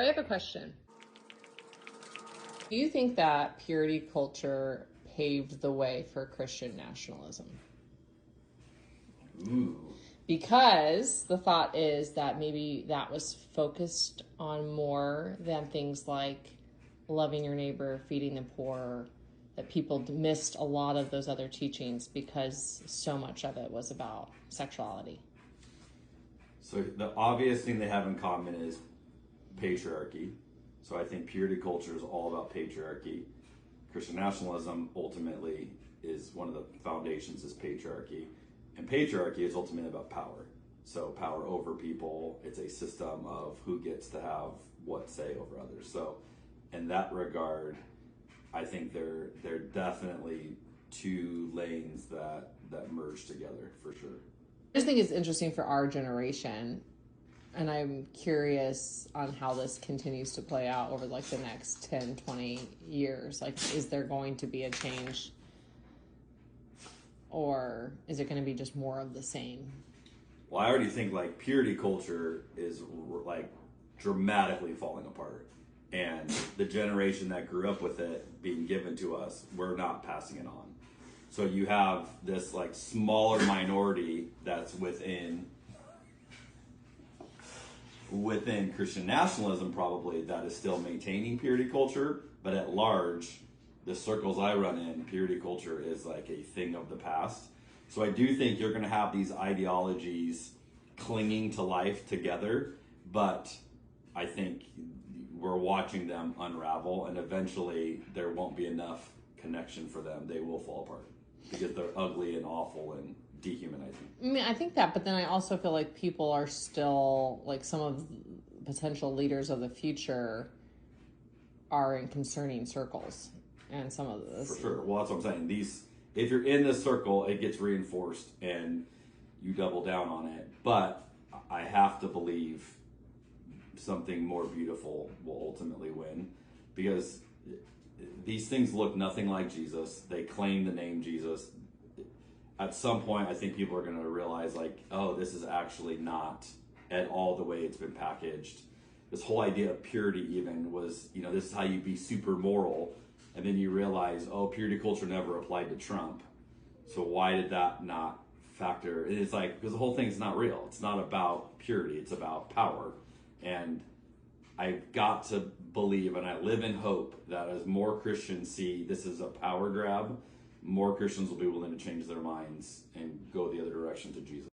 I have a question. Do you think that purity culture paved the way for Christian nationalism? Ooh. Because the thought is that maybe that was focused on more than things like loving your neighbor, feeding the poor, that people missed a lot of those other teachings because so much of it was about sexuality. So the obvious thing they have in common is patriarchy. So I think purity culture is all about patriarchy. Christian nationalism ultimately is one of the foundations is patriarchy. And patriarchy is ultimately about power. So power over people. It's a system of who gets to have what say over others. So in that regard, I think they're definitely two lanes that merge together for sure. I just think it's interesting for our generation, and I'm curious on how this continues to play out over like the next 10, 20 years. Like, is there going to be a change, or is it going to be just more of the same? Well, I already think like purity culture is like dramatically falling apart. And the generation that grew up with it being given to us, we're not passing it on. So you have this like smaller minority that's within Christian nationalism probably that is still maintaining purity culture, but at large, the circles I run in, purity culture is like a thing of the past. So I do think you're going to have these ideologies clinging to life together, but I think we're watching them unravel, and eventually there won't be enough connection for them. They will fall apart because they're ugly and awful and dehumanizing. I mean, I think that, but then I also feel like people are still, like some of the potential leaders of the future are in concerning circles. And some of this. For sure. Well, that's what I'm saying. If you're in this circle, it gets reinforced and you double down on it. But I have to believe something more beautiful will ultimately win, because these things look nothing like Jesus. They claim the name Jesus. At some point, I think people are going to realize like, oh, this is actually not at all the way it's been packaged. This whole idea of purity even was, this is how you be super moral. And then you realize, oh, purity culture never applied to Trump. So why did that not factor? It's like, because the whole thing's not real. It's not about purity. It's about power. And I've got to believe, and I live in hope, that as more Christians see this as a power grab, more Christians will be willing to change their minds and go the other direction to Jesus.